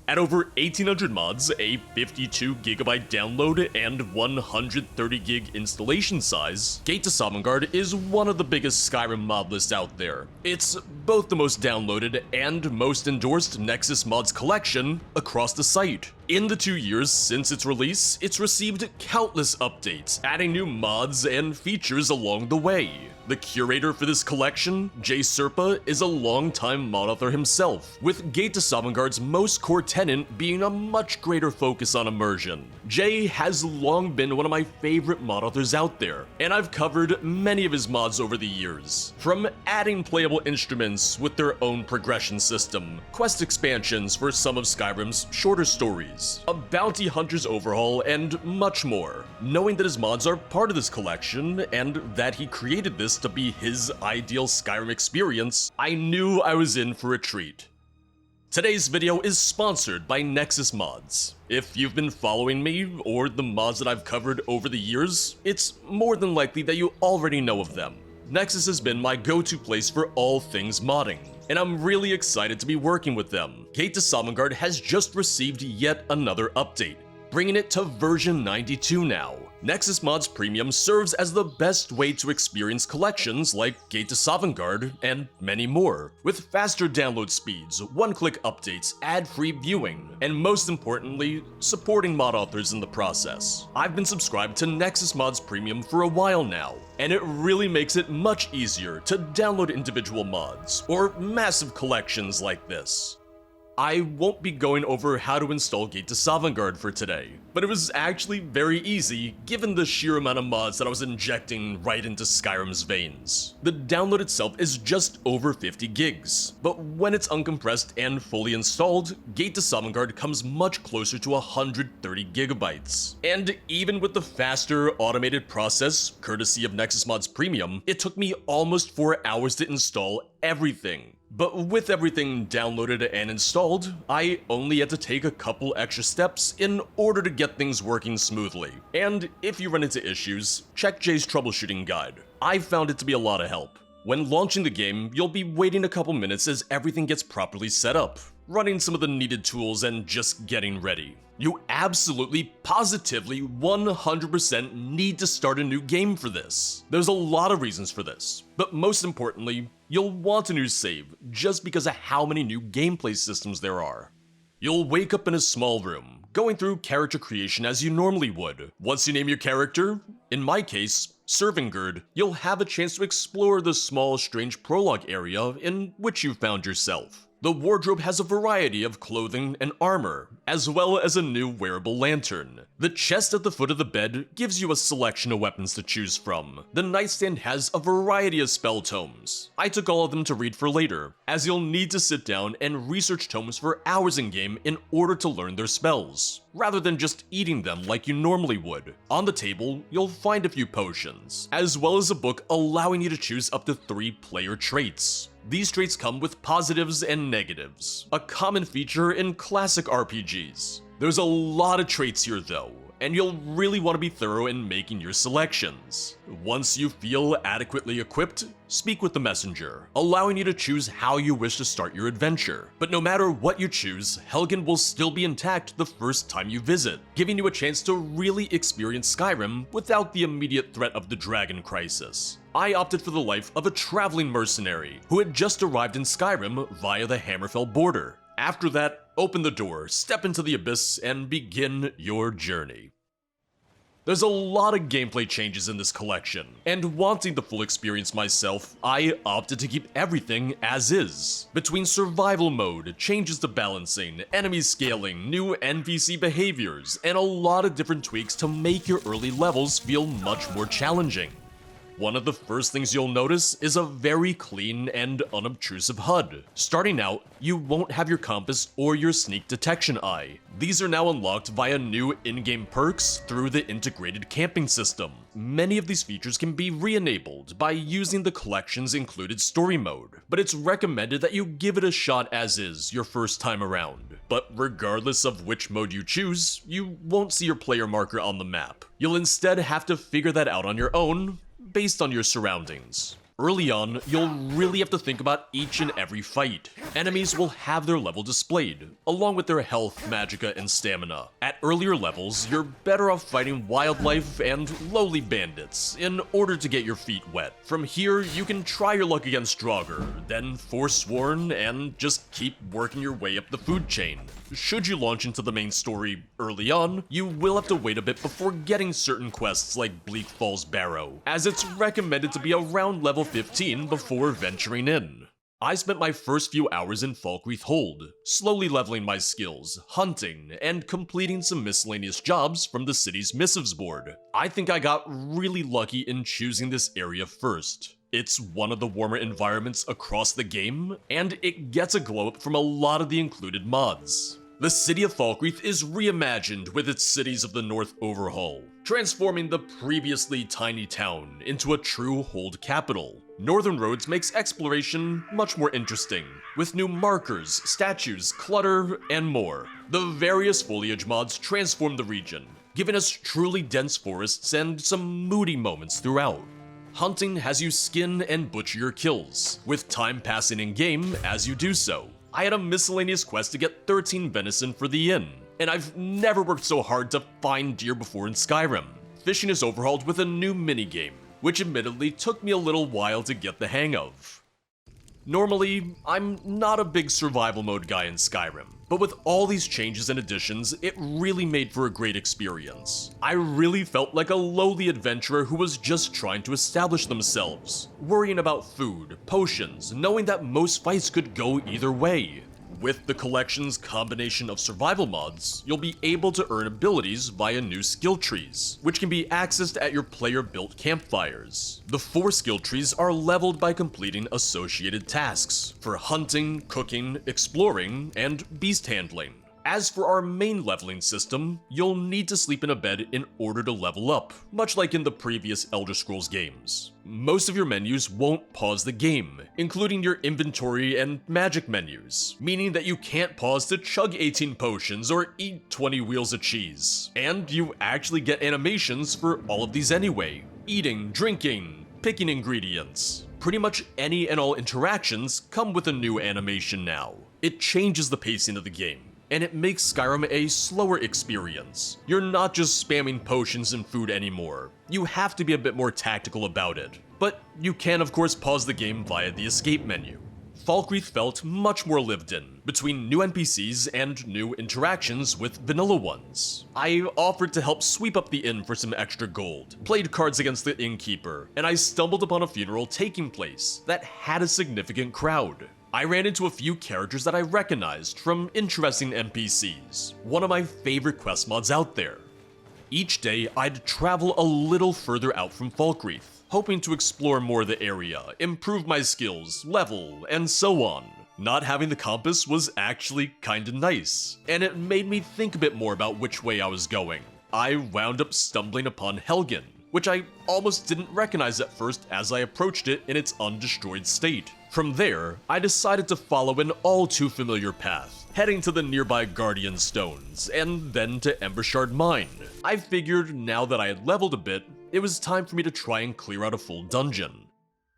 At over 1800 mods, a 52GB download, and 130GB installation size, Gate to Sovngarde is one of the biggest Skyrim mod lists out there. It's both the most downloaded and most endorsed Nexus mods collection across the site. In the 2 years since its release, it's received countless updates, adding new mods and features along the way. The curator for this collection, Jay Serpa, is a longtime mod author himself, with Gate to Sovngarde's most core tenet being a much greater focus on immersion. Jay has long been one of my favorite mod authors out there, and I've covered many of his mods over the years. From adding playable instruments with their own progression system, quest expansions for some of Skyrim's shorter stories, a bounty hunter's overhaul, and much more. Knowing that his mods are part of this collection, and that he created this to be his ideal Skyrim experience, I knew I was in for a treat. Today's video is sponsored by Nexus Mods. If you've been following me, or the mods that I've covered over the years, it's more than likely that you already know of them. Nexus has been my go-to place for all things modding, and I'm really excited to be working with them. Gate to Sovngarde has just received yet another update, bringing it to version 92 now. Nexus Mods Premium serves as the best way to experience collections like Gate to Sovngarde and many more, with faster download speeds, one-click updates, ad-free viewing, and most importantly, supporting mod authors in the process. I've been subscribed to Nexus Mods Premium for a while now, and it really makes it much easier to download individual mods, or massive collections like this. I won't be going over how to install Gate to Sovngarde for today, but it was actually very easy given the sheer amount of mods that I was injecting right into Skyrim's veins. The download itself is just over 50 gigs, but when it's uncompressed and fully installed, Gate to Sovngarde comes much closer to 130 gigabytes. And even with the faster automated process, courtesy of Nexus Mods Premium, it took me almost 4 hours to install everything. But with everything downloaded and installed, I only had to take a couple extra steps in order to get things working smoothly. And if you run into issues, check Jay's troubleshooting guide. I found it to be a lot of help. When launching the game, you'll be waiting a couple minutes as everything gets properly set up, running some of the needed tools and just getting ready. You absolutely, positively, 100% need to start a new game for this. There's a lot of reasons for this, but most importantly, you'll want a new save just because of how many new gameplay systems there are. You'll wake up in a small room, going through character creation as you normally would. Once you name your character, in my case, Sovngarde, you'll have a chance to explore the small, strange prologue area in which you found yourself. The wardrobe has a variety of clothing and armor, as well as a new wearable lantern. The chest at the foot of the bed gives you a selection of weapons to choose from. The nightstand has a variety of spell tomes. I took all of them to read for later, as you'll need to sit down and research tomes for hours in-game in order to learn their spells, rather than just eating them like you normally would. On the table, you'll find a few potions, as well as a book allowing you to choose up to 3 player traits. These traits come with positives and negatives, a common feature in classic RPGs. There's a lot of traits here though, and you'll really want to be thorough in making your selections. Once you feel adequately equipped, speak with the messenger, allowing you to choose how you wish to start your adventure. But no matter what you choose, Helgen will still be intact the first time you visit, giving you a chance to really experience Skyrim without the immediate threat of the Dragon Crisis. I opted for the life of a traveling mercenary who had just arrived in Skyrim via the Hammerfell border. After that, open the door, step into the abyss, and begin your journey. There's a lot of gameplay changes in this collection, and wanting the full experience myself, I opted to keep everything as is. Between survival mode, changes to balancing, enemy scaling, new NPC behaviors, and a lot of different tweaks to make your early levels feel much more challenging. One of the first things you'll notice is a very clean and unobtrusive HUD. Starting out, you won't have your compass or your sneak detection eye. These are now unlocked via new in-game perks through the integrated camping system. Many of these features can be re-enabled by using the collection's included story mode, but it's recommended that you give it a shot as is your first time around. But regardless of which mode you choose, you won't see your player marker on the map. You'll instead have to figure that out on your own, based on your surroundings. Early on, you'll really have to think about each and every fight. Enemies will have their level displayed, along with their health, magicka, and stamina. At earlier levels, you're better off fighting wildlife and lowly bandits in order to get your feet wet. From here, you can try your luck against Draugr, then Forsworn, and just keep working your way up the food chain. Should you launch into the main story early on, you will have to wait a bit before getting certain quests like Bleak Falls Barrow, as it's recommended to be around level 15 before venturing in. I spent my first few hours in Falkreath Hold, slowly leveling my skills, hunting, and completing some miscellaneous jobs from the city's missives board. I think I got really lucky in choosing this area first. It's one of the warmer environments across the game, and it gets a glow up from a lot of the included mods. The city of Falkreath is reimagined with its Cities of the North overhaul, transforming the previously tiny town into a true Hold capital. Northern Roads makes exploration much more interesting, with new markers, statues, clutter, and more. The various foliage mods transform the region, giving us truly dense forests and some moody moments throughout. Hunting has you skin and butcher your kills, with time passing in-game as you do so. I had a miscellaneous quest to get 13 venison for the inn, and I've never worked so hard to find deer before in Skyrim. Fishing is overhauled with a new minigame, which admittedly took me a little while to get the hang of. Normally, I'm not a big survival mode guy in Skyrim, but with all these changes and additions, it really made for a great experience. I really felt like a lowly adventurer who was just trying to establish themselves, worrying about food, potions, knowing that most fights could go either way. With the collection's combination of survival mods, you'll be able to earn abilities via new skill trees, which can be accessed at your player-built campfires. The 4 skill trees are leveled by completing associated tasks for hunting, cooking, exploring, and beast handling. As for our main leveling system, you'll need to sleep in a bed in order to level up, much like in the previous Elder Scrolls games. Most of your menus won't pause the game, including your inventory and magic menus, meaning that you can't pause to chug 18 potions or eat 20 wheels of cheese. And you actually get animations for all of these anyway: eating, drinking, picking ingredients. Pretty much any and all interactions come with a new animation now. It changes the pacing of the game, and it makes Skyrim a slower experience. You're not just spamming potions and food anymore. You have to be a bit more tactical about it. But you can of course pause the game via the escape menu. Falkreath felt much more lived in, between new NPCs and new interactions with vanilla ones. I offered to help sweep up the inn for some extra gold, played cards against the innkeeper, and I stumbled upon a funeral taking place that had a significant crowd. I ran into a few characters that I recognized from interesting NPCs, one of my favorite quest mods out there. Each day, I'd travel a little further out from Falkreath, hoping to explore more of the area, improve my skills, level, and so on. Not having the compass was actually kinda nice, and it made me think a bit more about which way I was going. I wound up stumbling upon Helgen, which I almost didn't recognize at first as I approached it in its undestroyed state. From there, I decided to follow an all too familiar path, heading to the nearby Guardian Stones, and then to Embershard Mine. I figured now that I had leveled a bit, it was time for me to try and clear out a full dungeon.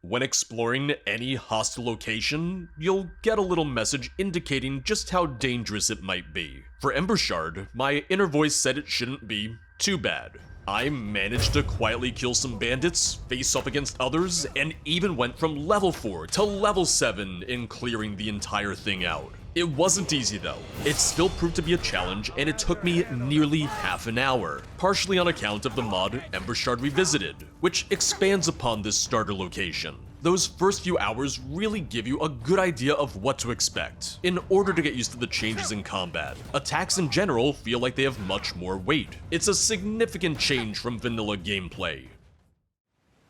When exploring any hostile location, you'll get a little message indicating just how dangerous it might be. For Embershard, my inner voice said it shouldn't be too bad. I managed to quietly kill some bandits, face off against others, and even went from level 4 to level 7 in clearing the entire thing out. It wasn't easy though. It still proved to be a challenge, and it took me nearly half an hour, partially on account of the mod Embershard Revisited, which expands upon this starter location. Those first few hours really give you a good idea of what to expect, in order to get used to the changes in combat. Attacks in general feel like they have much more weight. It's a significant change from vanilla gameplay.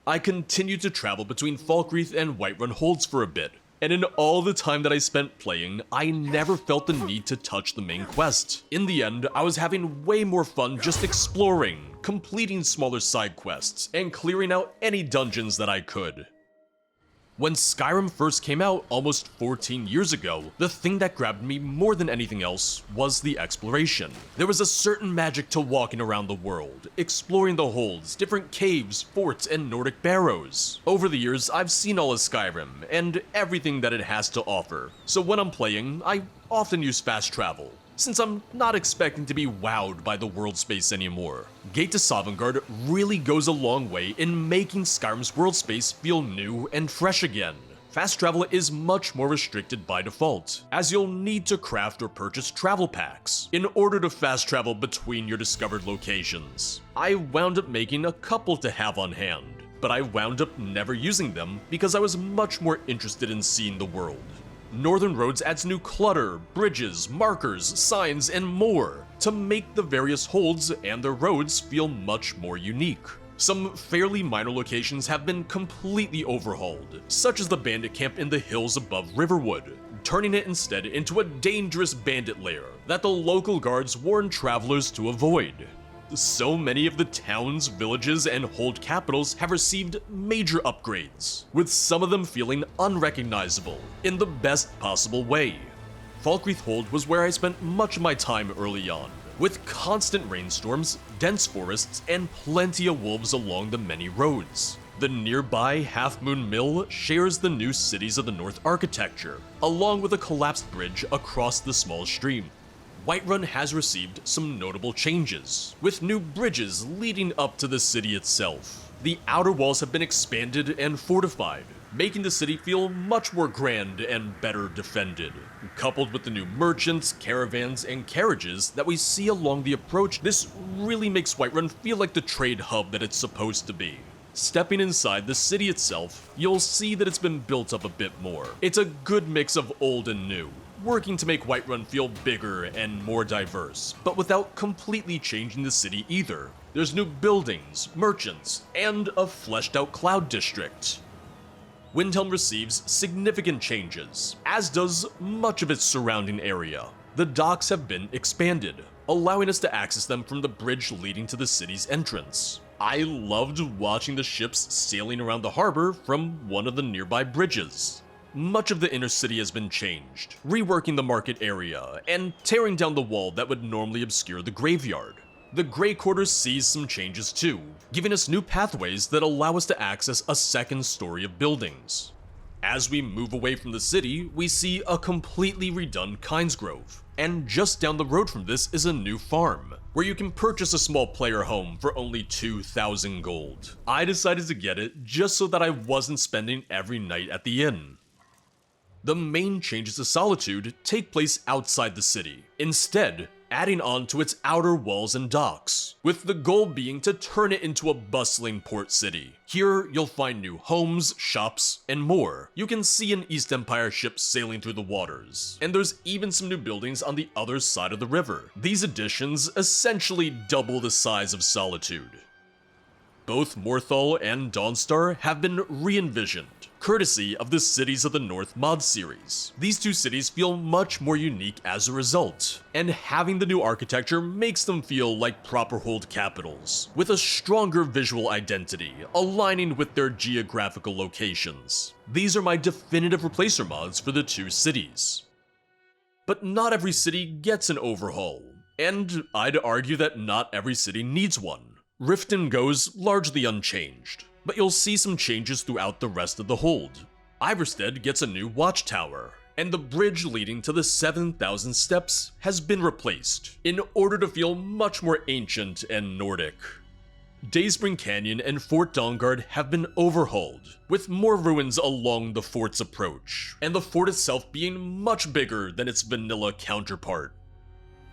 I continued to travel between Falkreath and Whiterun Holds for a bit, and in all the time that I spent playing, I never felt the need to touch the main quest. In the end, I was having way more fun just exploring, completing smaller side quests, and clearing out any dungeons that I could. When Skyrim first came out almost 14 years ago, the thing that grabbed me more than anything else was the exploration. There was a certain magic to walking around the world, exploring the holds, different caves, forts, and Nordic barrows. Over the years, I've seen all of Skyrim, and everything that it has to offer, so when I'm playing, I often use fast travel, since I'm not expecting to be wowed by the world space anymore. Gate to Sovngarde really goes a long way in making Skyrim's world space feel new and fresh again. Fast travel is much more restricted by default, as you'll need to craft or purchase travel packs in order to fast travel between your discovered locations. I wound up making a couple to have on hand, but I wound up never using them because I was much more interested in seeing the world. Northern Roads adds new clutter, bridges, markers, signs, and more to make the various holds and their roads feel much more unique. Some fairly minor locations have been completely overhauled, such as the bandit camp in the hills above Riverwood, turning it instead into a dangerous bandit lair that the local guards warn travelers to avoid. So many of the towns, villages, and hold capitals have received major upgrades, with some of them feeling unrecognizable in the best possible way. Falkreath Hold was where I spent much of my time early on, with constant rainstorms, dense forests, and plenty of wolves along the many roads. The nearby Half Moon Mill shares the new Cities of the North architecture, along with a collapsed bridge across the small stream. Whiterun has received some notable changes, with new bridges leading up to the city itself. The outer walls have been expanded and fortified, making the city feel much more grand and better defended. Coupled with the new merchants, caravans, and carriages that we see along the approach, this really makes Whiterun feel like the trade hub that it's supposed to be. Stepping inside the city itself, you'll see that it's been built up a bit more. It's a good mix of old and new, working to make Whiterun feel bigger and more diverse, but without completely changing the city either. There's new buildings, merchants, and a fleshed out cloud district. Windhelm receives significant changes, as does much of its surrounding area. The docks have been expanded, allowing us to access them from the bridge leading to the city's entrance. I loved watching the ships sailing around the harbor from one of the nearby bridges. Much of the inner city has been changed, reworking the market area and tearing down the wall that would normally obscure the graveyard. The Grey Quarters sees some changes too, giving us new pathways that allow us to access a second story of buildings. As we move away from the city, we see a completely redone Kynesgrove, and just down the road from this is a new farm, where you can purchase a small player home for only 2,000 gold. I decided to get it just so that I wasn't spending every night at the inn. The main changes to Solitude take place outside the city, instead adding on to its outer walls and docks, with the goal being to turn it into a bustling port city. Here, you'll find new homes, shops, and more. You can see an East Empire ship sailing through the waters, and there's even some new buildings on the other side of the river. These additions essentially double the size of Solitude. Both Morthal and Dawnstar have been re-envisioned, courtesy of the Cities of the North mod series. These two cities feel much more unique as a result, and having the new architecture makes them feel like proper hold capitals, with a stronger visual identity, aligning with their geographical locations. These are my definitive replacer mods for the two cities. But not every city gets an overhaul, and I'd argue that not every city needs one. Riften goes largely unchanged, but you'll see some changes throughout the rest of the hold. Iverstead gets a new watchtower, and the bridge leading to the 7,000 steps has been replaced, in order to feel much more ancient and Nordic. Dayspring Canyon and Fort Dawnguard have been overhauled, with more ruins along the fort's approach, and the fort itself being much bigger than its vanilla counterpart.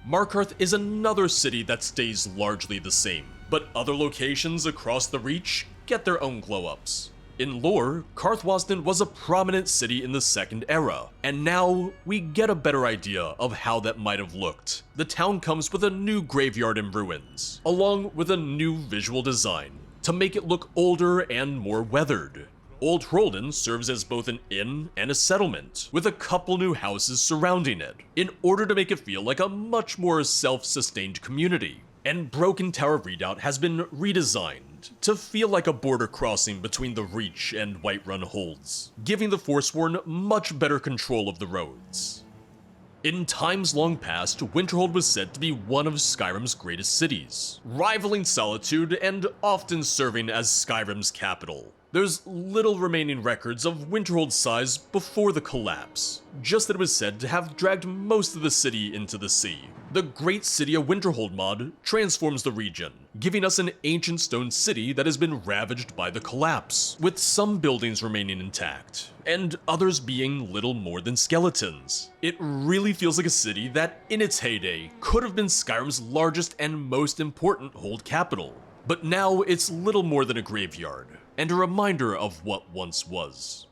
Markarth is another city that stays largely the same, but other locations across the Reach get their own glow-ups. In lore, Karthwasten was a prominent city in the Second Era, and now we get a better idea of how that might have looked. The town comes with a new graveyard in ruins, along with a new visual design, to make it look older and more weathered. Old Hroldan serves as both an inn and a settlement, with a couple new houses surrounding it, in order to make it feel like a much more self-sustained community. And Broken Tower Redoubt has been redesigned, designed to feel like a border crossing between the Reach and Whiterun holds, giving the Forsworn much better control of the roads. In times long past, Winterhold was said to be one of Skyrim's greatest cities, rivaling Solitude and often serving as Skyrim's capital. There's little remaining records of Winterhold's size before the collapse, just that it was said to have dragged most of the city into the sea. The Great City of Winterhold mod transforms the region, giving us an ancient stone city that has been ravaged by the collapse, with some buildings remaining intact, and others being little more than skeletons. It really feels like a city that, in its heyday, could have been Skyrim's largest and most important hold capital. But now it's little more than a graveyard, and a reminder of what once was.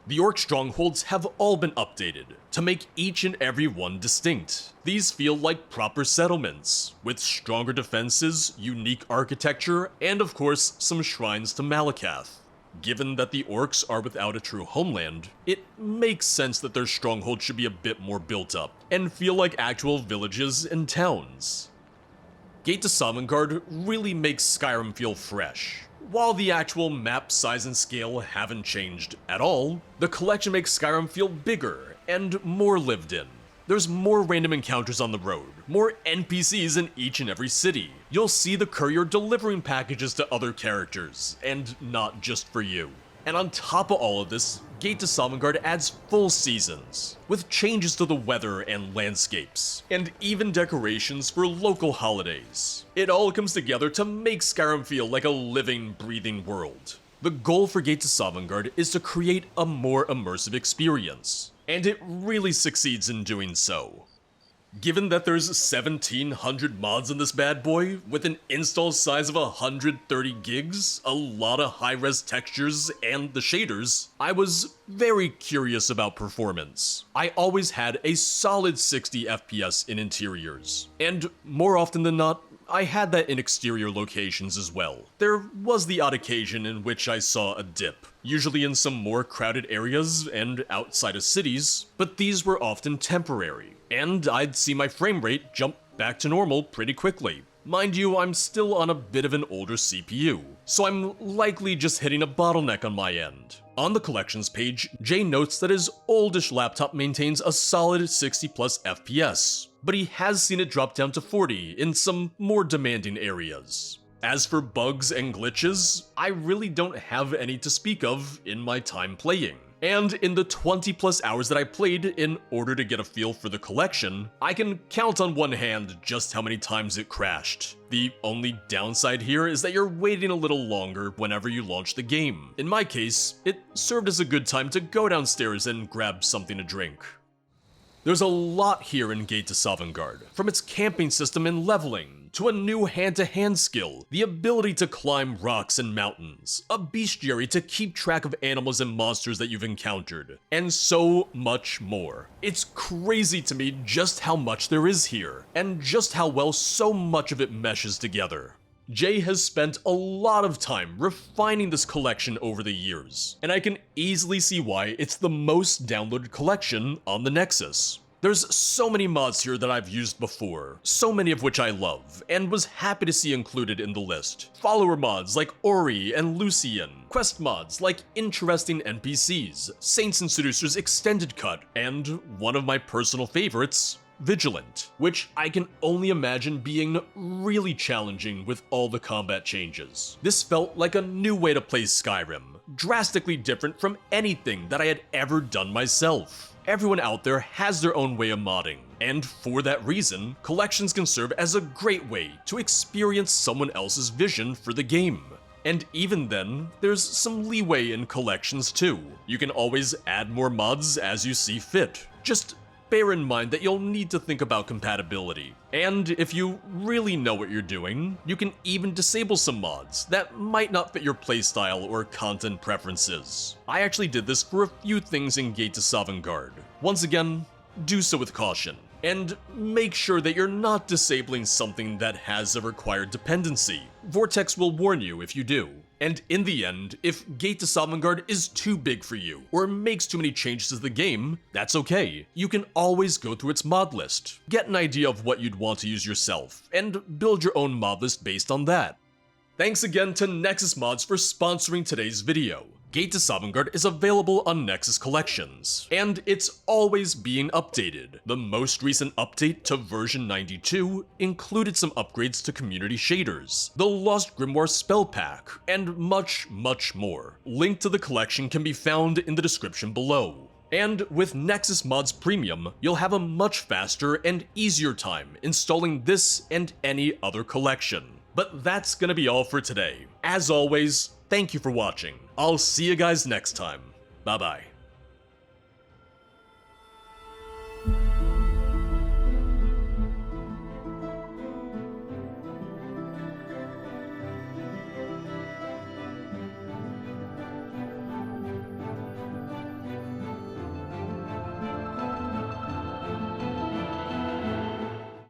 The Orc strongholds have all been updated to make each and every one distinct. These feel like proper settlements, with stronger defenses, unique architecture, and of course some shrines to Malakath. Given that the Orcs are without a true homeland, it makes sense that their stronghold should be a bit more built up, and feel like actual villages and towns. Gate to Sovngarde really makes Skyrim feel fresh. While the actual map size and scale haven't changed at all, the collection makes Skyrim feel bigger and more lived in. There's more random encounters on the road, more NPCs in each and every city. You'll see the courier delivering packages to other characters, and not just for you. And on top of all of this, Gate to Sovngarde adds full seasons, with changes to the weather and landscapes, and even decorations for local holidays. It all comes together to make Skyrim feel like a living, breathing world. The goal for Gate to Sovngarde is to create a more immersive experience, and it really succeeds in doing so. Given that there's 1,700 mods in this bad boy, with an install size of 130 gigs, a lot of high-res textures, and the shaders, I was very curious about performance. I always had a solid 60 FPS in interiors, and more often than not, I had that in exterior locations as well. There was the odd occasion in which I saw a dip, usually in some more crowded areas and outside of cities, but these were often temporary, and I'd see my frame rate jump back to normal pretty quickly. Mind you, I'm still on a bit of an older CPU, so I'm likely just hitting a bottleneck on my end. On the collections page, Jay notes that his oldish laptop maintains a solid 60 plus FPS, but he has seen it drop down to 40 in some more demanding areas. As for bugs and glitches, I really don't have any to speak of in my time playing. And in the 20 plus hours that I played in order to get a feel for the collection, I can count on one hand just how many times it crashed. The only downside here is that you're waiting a little longer whenever you launch the game. In my case, it served as a good time to go downstairs and grab something to drink. There's a lot here in Gate to Sovngarde, from its camping system and leveling, to a new hand-to-hand skill, the ability to climb rocks and mountains, a bestiary to keep track of animals and monsters that you've encountered, and so much more. It's crazy to me just how much there is here, and just how well so much of it meshes together. Jay has spent a lot of time refining this collection over the years, and I can easily see why it's the most downloaded collection on the Nexus. There's so many mods here that I've used before, so many of which I love, and was happy to see included in the list. Follower mods like Ori and Lucian, quest mods like interesting NPCs, Saints and Seducers Extended Cut, and one of my personal favorites, Vigilant, which I can only imagine being really challenging with all the combat changes. This felt like a new way to play Skyrim, drastically different from anything that I had ever done myself. Everyone out there has their own way of modding, and for that reason, collections can serve as a great way to experience someone else's vision for the game. And even then, there's some leeway in collections too. You can always add more mods as you see fit. Just bear in mind that you'll need to think about compatibility. And if you really know what you're doing, you can even disable some mods that might not fit your playstyle or content preferences. I actually did this for a few things in Gate to Sovngarde. Once again, do so with caution. And make sure that you're not disabling something that has a required dependency. Vortex will warn you if you do. And in the end, if Gate to Sovngarde is too big for you, or makes too many changes to the game, that's okay. You can always go through its mod list, get an idea of what you'd want to use yourself, and build your own mod list based on that. Thanks again to Nexus Mods for sponsoring today's video. Gate to Sovngarde is available on Nexus Collections, and it's always being updated. The most recent update to version 92 included some upgrades to community shaders, the Lost Grimoire spell pack, and much, much more. Link to the collection can be found in the description below. And with Nexus Mods Premium, you'll have a much faster and easier time installing this and any other collection. But that's gonna be all for today. As always, thank you for watching. I'll see you guys next time. Bye bye.